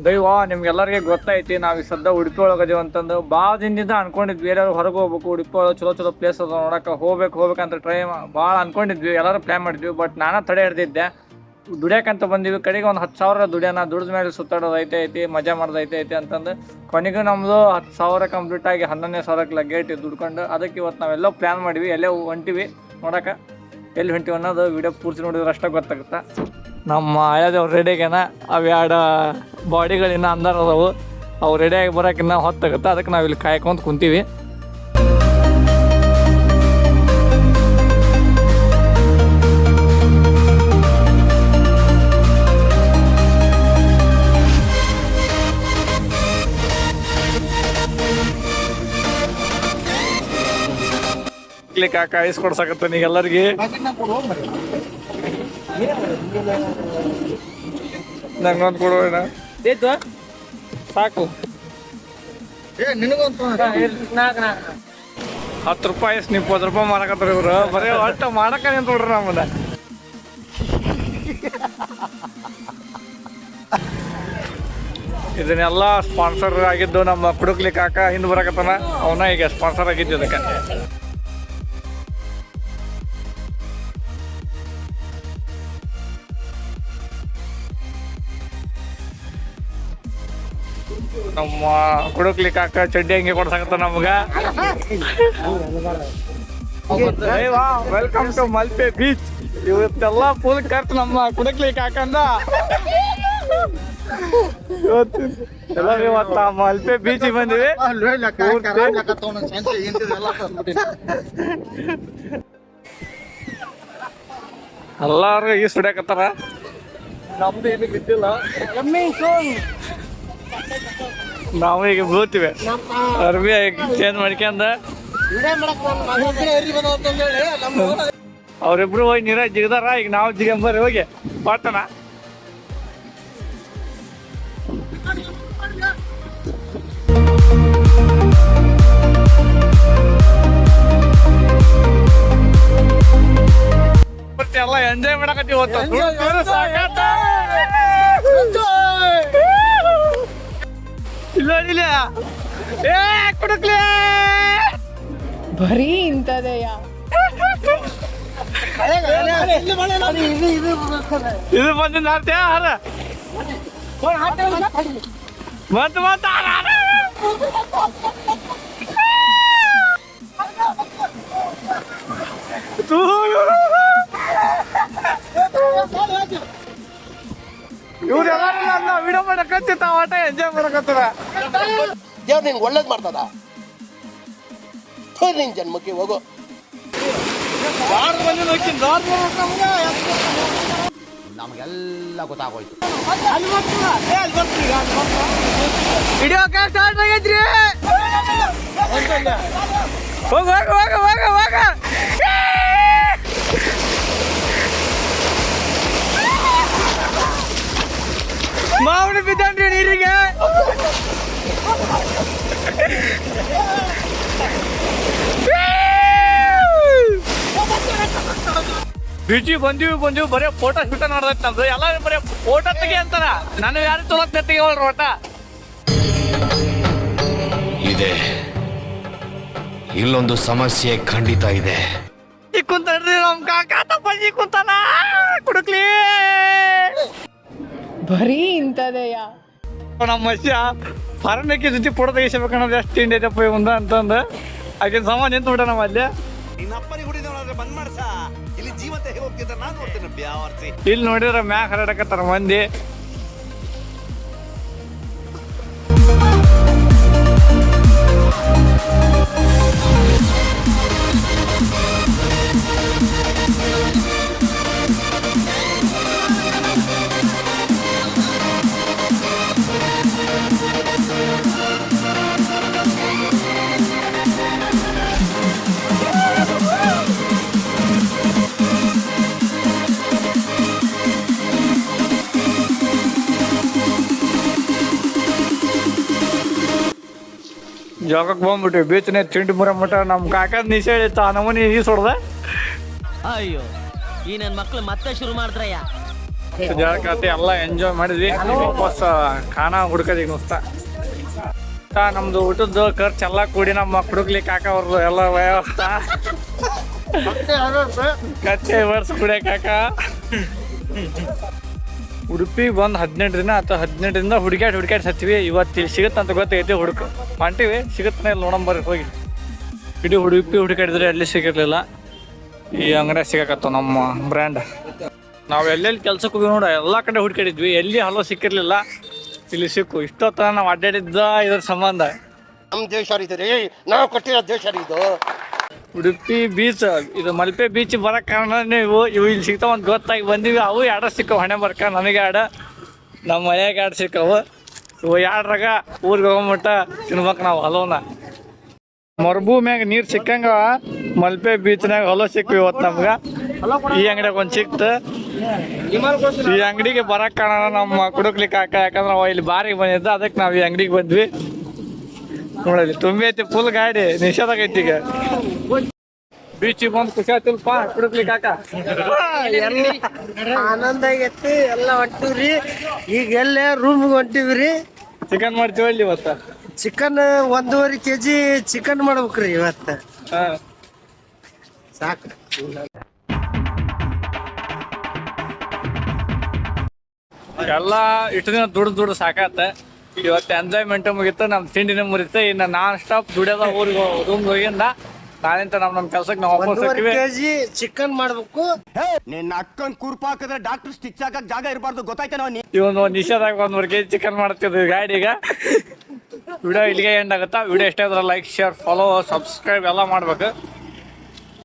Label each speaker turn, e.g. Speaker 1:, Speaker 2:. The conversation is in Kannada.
Speaker 1: ದೈವ ನಿಮ್ಗೆಲ್ಲರಿಗೆ ಗೊತ್ತೈತಿ ನಾವು ಈ ಸದ್ದ ಉಡುಪಿ ಒಳಗದೀವಿ ಅಂತಂದು ಭಾಳ ದಿನದಿಂದ ಅನ್ಕೊಂಡಿದ್ವಿ ಎಲ್ಲರೂ ಹೊರಗೆ ಹೋಗ್ಬೇಕು ಉಡುಪಿ ಒಳಗೆ ಚಲೋ ಚಲೋ ಪ್ಲೇಸ್ ಅದ ನೋಡಕ್ಕೆ ಹೋಗ್ಬೇಕಂತ ಭಾಳ ಅನ್ಕೊಂಡಿದ್ವಿ ಎಲ್ಲರೂ ಪ್ಲ್ಯಾನ್ ಮಾಡಿದ್ವಿ. ಬಟ್ ನಾನು ತಡೆ ಹಿಡ್ದಿದ್ದೆ. ದುಡಿಯಾಕಂತ ಬಂದೀವಿ. ಕಡೆಗೆ ಒಂದು 10,000 ದುಡಿಯೋಣ, ದುಡಿದ ಮೇಲೆ ಸುತ್ತಾಡೋದು ಐತಿ ಮಜಾ ಮಾಡೋದು ಐತಿ ಅಂತಂದು ಕೊನೆಗೂ ನಮ್ಮದು 10,000 ಕಂಪ್ಲೀಟ್ ಆಗಿ 11,000 ಲಗೇಟ್ ದುಡ್ಕೊಂಡು ಅದಕ್ಕೆ ಇವತ್ತು ನಾವೆಲ್ಲ ಪ್ಲ್ಯಾನ್ ಮಾಡಿವಿ. ಎಲ್ಲೇ ಹೊಂಟಿವಿ ನೋಡೋಕೆ. ಎಲ್ಲಿ ಹೊಂಟಿವಿ ಅನ್ನೋದು ವಿಡಿಯೋ ಪೂರ್ತಿ ನೋಡಿದ್ರೆ ಅಷ್ಟೇ ಗೊತ್ತಾಗುತ್ತೆ. ನಮ್ಮ ಆಯಾದವ್ರು ರೆಡಿಯಾಗ್ಯಾನ. ಅವು ಎರಡು ಬಾಡಿಗಳಿನ್ನ ಅಂದಾರ ಅದಾವು. ಅವು ರೆಡಿಯಾಗಿ ಬರೋಕಿನ್ನ ಹೊತ್ತಾಗುತ್ತೆ. ಅದಕ್ಕೆ ನಾವು ಇಲ್ಲಿ ಕಾಯ್ಕೊಂತ ಕುಂತೀವಿ. ಕಾಕ ಇಸ್ಕೊಡ್ಸಕತ್ತ ನೀಗೆಲ್ಲರಿಗೆ ನಂಗೊಂದು ಕೊಡೋಣ ಸಾಕು. 10 ರೂಪಾಯಿ 20 ರೂಪಾಯಿ ಮಾಡಕತ್ತಾರ ಇವ್ರು. ಬರೀ ಒಟ್ಟ ಮಾಡಕ ನಿಂತ್ಬಿಡ್ರಿ ನಮ್ಮನ್ನ. ಇದನ್ನೆಲ್ಲ ಸ್ಪಾನ್ಸರ್ ಆಗಿದ್ದು ನಮ್ಮ ಕುಡುಕ್ಲಿ ಕಾಕ ಹಿಂದೆ ಬರಕತ್ತಾನ. ಅವನ ಈಗ ಸ್ಪಾನ್ಸರ್ ಆಗಿದ್ದು ಇದಕ್ಕೆ. ನಮ್ಮ ಕುಡುಕ್ಲಿ ಕಾಕ ಚಡ್ಡಿ ಹಂಗೆ ಕೊಡ್ಸಕತ್ತ ನಮ್ಗ. Welcome to Malpe beach. ಇವತ್ತೆಲ್ಲ ಫುಲ್ ಖರ್ಚು ನಮ್ಮ ಕುಡುಕ್ಲಿ ಕಾಕಂದ. ಇವತ್ತ ಮಲ್ಪೆ ಬೀಚಿಗೆ ಬಂದಿವಿ. ಎಲ್ಲಾರು ಈ ಸುಡ್ಯಾಕತ್ತಾರ. ನಮ್ದು ಏನು ಬಿದ್ದಿಲ್ಲ. ನಾವು ಈಗ ಬೀಳ್ತೀವಿ. ಅರ್ಬಿ ಚೇಂಜ್ ಮಾಡ್ಕೊಂಡ ಅವ್ರಿಬ್ರು ಹೋಗಿ ನೀರ ಜಿಗದಾರ. ಈಗ ನಾವು ಜಿಗಂಬರಿ ಹೋಗಿ ಪಾಟನ. ಎಲ್ಲ ಎಂಜಾಯ್ ಮಾಡಕತ್ತೀವಿ. ಇಲ್ಲ ಏ ಕುಡುಕ್ಲಿ
Speaker 2: ಬರೀ ಇಂಥದೆಯ.
Speaker 1: ಇದು ಬಂದು ನಾಡ್ತೇ ಹಾರ ಬಂತು ಇವ್ರೆಲ್ಲ ವಿಡಿಯೋ ಮಾಡಕತ್ತಿತ್ತ ಆಟ ಎಂಜಾಯ್ ಮಾಡಕತ್ತಾರ.
Speaker 3: ದೇವ್ರು ನಿನ್ಗೆ ಒಳ್ಳೇದು ಮಾಡ್ತದ. ನಿನ್ ಜನ್ಮಕ್ಕೆ ಹೋಗೋ. ನಮಗೆಲ್ಲ ಗೊತ್ತಾಗೋಯ್ತು.
Speaker 1: ವಿಡಿಯೋ ಸ್ಟಾರ್ಟ್ ಆಗೈತ್ರಿ. ಹೋಗ ಮಾವನ ಬಿದ್ದನ್ರಿ ನೀರಿಗೆ. ಬೀಚಿ ಬಂದೀವಿ ಬರೀ ಫೋಟೋ ಶೂಟ ನೋಡ್ದೈತಿ ನಮ್ದು. ಎಲ್ಲ ಬರೀ ಫೋಟೋ ತೆಗಿ ಅಂತಾರ. ನಾನು ಯಾರು ತೊಲಕ್ ತೆಗಿವಲ್ರಿ ಒಟ್ಟ.
Speaker 4: ಇದೆ ಇಲ್ಲೊಂದು ಸಮಸ್ಯೆ ಖಂಡಿತ ಇದೆ.
Speaker 1: ಕುಂತನ್ರಿ ನಮ್ ಕಾಕ ತಪ್ಪಿ ಕುಂತಾನ ಕುಡುಕ್ಲಿ.
Speaker 2: ಬರೀ ಇಂಥದೆಯ.
Speaker 1: ನಮ್ಮ ಮನುಷ್ಯ ಫಾರನ್ಕ್ಕೆ ಜೊತೆ ಫೋಟೋ ತೆಗಿಸಬೇಕನ್ನೋದು ಎಷ್ಟು ತಿಂಡಿ ಐತಪ್ಪ ಮುಂದೆ ಅಂತಂದು ಆಕಿನ ಸಾಮಾನು ನಿಂತು ಬಿಟ್ಟ ನಮ್ಮ ಅಲ್ಲಿ. ಇಲ್ಲಿ ನೋಡಿದ್ರೆ ಮ್ಯಾಕ್ ಹರಡಕತ್ತಾರ ಮಂದಿ. ಜಾಗಕ್ಕೆ ಬಂದ್ಬಿಟ್ವಿ. ಬೀಚ್ನೇ ತಿಂಡಿ ಮುರ ನಮ್ಮ ಕಾಕದ ನಿಶೆ ಹೇಳಿತ್ತು. ಆ ನಮೂನಿ ಈಸ್ ಹೊಡ್ದ.
Speaker 5: ಅಯ್ಯೋ ಈ ನನ್ನ ಮಕ್ಳು ಮತ್ತೆ ಶುರು ಮಾಡಿದ್ರಯ್ಯ.
Speaker 1: ಜಳಕಾತಿ ಎಲ್ಲ ಎಂಜಾಯ್ ಮಾಡಿದ್ವಿ ವಾಪಸ್ ಖಾನ ಹುಡ್ಕದಿ ನುಸ್ತ ನಮ್ದು ಊಟದ್ದು ಖರ್ಚು ಎಲ್ಲ ಕೂಡಿ ನಮ್ಮ ಹುಡುಕ್ಲಿಕ್ಕೆ ಕಾಕ ಅವ್ರದ್ದು ಎಲ್ಲ ವ್ಯವಸ್ಥೆ ಕಚ್ಚೆ ವರ್ಷ ಕುಡಿಯ ಕಾಕ ಉಡುಪಿಗೆ ಬಂದು 18 ದಿನ ಅಥವಾ 18 ಹುಡುಕ್ಯಾಡ್ ಸತ್ತೀವಿ. ಇವತ್ತು ಇಲ್ಲಿ ಸಿಗುತ್ತಂತ ಗೊತ್ತೈತಿ, ಹೊಂಟಿವಿ ಸಿಗುತ್ತಾನೆ ಇಲ್ಲಿ ನೋಡಂಬರ್ರಿ ಹೋಗಿ. ಇಡೀ ಉಡುಪಿ ಹುಡುಕಾಡಿದ್ರೆ ಎಲ್ಲಿ ಸಿಗಿರ್ಲಿಲ್ಲ, ಈ ಅಂಗಡಿ ಸಿಗಕತ್ತವ ನಮ್ಮ ಬ್ರ್ಯಾಂಡ್. ನಾವು ಎಲ್ಲೆಲ್ಲಿ ಕೆಲ್ಸಕ್ಕೆ ಹೋಗಿ ನೋಡ ಎಲ್ಲ ಕಡೆ ಹುಡುಕಾಡಿದ್ವಿ, ಎಲ್ಲಿ ಹಲೋ ಸಿಕ್ಕಿರ್ಲಿಲ್ಲ, ಇಲ್ಲಿ ಸಿಕ್ಕು. ಇಷ್ಟೊತ್ತ ನಾವು ಅಡ್ಡಾಡಿದ್ದ ಇದ್ರ ಸಂಬಂಧ.
Speaker 3: ನಮ್ಮ ದೇಶ ರೀ, ನಾವು ಕಟ್ಟಿರೋ ದೇಶ ಇದು.
Speaker 1: ಉಡುಪಿ ಬೀಚ್, ಇದು ಮಲ್ಪೆ ಬೀಚ್ ಬರಕ್ ಕಾರಣ ಇವು ಇಲ್ಲಿ ಸಿಗ್ತಾವ ಅಂತ ಗೊತ್ತಾಗಿ ಬಂದಿವಿ. ಅವು ಎರಡು ಸಿಕ್ಕವು, ಹಣೆ ಬರ್ಕ ನನಗೆ ಆಡ, ನಮ್ಮ ಮನೆಯಾಗ ಎರಡು ಸಿಕ್ಕವು. ಇವು ಎರಡ್ರಾಗ ಊರಿಗೆ ಹೋಗ್ಬಿಟ್ಟ ತಿನ್ಬೇಕು ನಾವು ಹಲೋನ. ಮರುಭೂಮಿಯಾಗ ನೀರು ಸಿಕ್ಕಂಗ ಮಲ್ಪೆ ಬೀಚ್ನಾಗ ಹಲೋ ಸಿಕ್ಕು ಇವತ್ತು ನಮ್ಗೆ. ಈ ಅಂಗಡಿಯಾಗ ಒಂದು ಸಿಕ್ತು. ಈ ಅಂಗಡಿಗೆ ಬರಕ್ ಕಾರಣ ನಮ್ಮ ಕುಡುಕ್ಲಿಕ್ಕೆ ಹಾಕ, ಯಾಕಂದ್ರೆ ಅವ ಇಲ್ಲಿ ಬಾರಿಗೆ ಬಂದಿದ್ದ, ಅದಕ್ಕೆ ನಾವು ಈ ಅಂಗಡಿಗೆ ಬಂದ್ವಿ. ನೋಡಲಿ ತುಂಬಿ ಐತಿ ಫುಲ್ ಗಾಡಿ, ನಿಷೇಧಾಗ ಐತಿ. ಈಗ ಬೀಚಿಗೆ ಬಂದು ಖುಷಿ ಆಯ್ತಿಲ್ಪ ಕುಡುಕ್ಲಿಕ್ಕೆ ಹಾಕ.
Speaker 5: ಆನಂದ ಆಗೈತಿ, ಎಲ್ಲ ಹೊಂಟಿವ್ರಿ. ಈಗ ಎಲ್ಲೇ ರೂಮ್ಗೆ ಹೊಂಟಿವ್ರಿ.
Speaker 1: ಚಿಕನ್ ಮಾಡ್ತೀವಿ ಇಲ್ಲಿ ಇವತ್ತು.
Speaker 5: ಚಿಕನ್ 1.5 kg ಚಿಕನ್ ಮಾಡ್ಬೇಕ್ರಿ ಇವತ್ತು. ಸಾಕು.
Speaker 1: ಎಲ್ಲ ಇಷ್ಟು ದಿನ ದುಡ್ಡು ಸಾಕಾತ. ಇವತ್ತು ಎಂಜಾಯ್ಮೆಂಟ್ ಮುಗಿತ್ತು, ನಮ್ಮ ತಿಂಡಿನ ಮುರಿತು. ಇನ್ನು ನಾನ್ ಸ್ಟಾಪ್ ದುಡಿಯೋದ ಊರಿಗೆ ರೂಮ್ ಹೋಗಿಂದ ನಾಳಿಂದ ನಮ್ಮ ಕೆಲ್ಸಕ್ಕೆ ನಾವು ವಾಪಸ್
Speaker 5: 1.5
Speaker 1: ಹೋಗ್ತೀವಿ.
Speaker 5: kg ಚಿಕನ್ ಮಾಡ್ಬೇಕು.
Speaker 6: ನಿನ್ನ ಅಕ್ಕನ್ ಕುರ್ಪ ಹಾಕಿದ್ರೆ ಡಾಕ್ಟರ್ ಸ್ಟಿಚ್ ಹಾಕಕ್ ಜಾಗ ಇರಬಾರ್ದು, ಗೊತ್ತಾಯ್ತೇನೋ?
Speaker 1: ಇವನು ನಿಷೇಧಾಗ 1.5 kg ಚಿಕನ್ ಮಾಡ್ತಿದ್ವಿ ಗಾಡಿಗೆ. ವಿಡಿಯೋ ಇಲ್ಲಿಗೆ ಎಂಡ್ ಆಗುತ್ತಾ. ವಿಡಿಯೋ ಇಷ್ಟ ಇದ್ರೆ ಲೈಕ್, ಶೇರ್, ಫಾಲೋ, ಸಬ್ಸ್ಕ್ರೈಬ್ ಎಲ್ಲ ಮಾಡ್ಬೇಕು.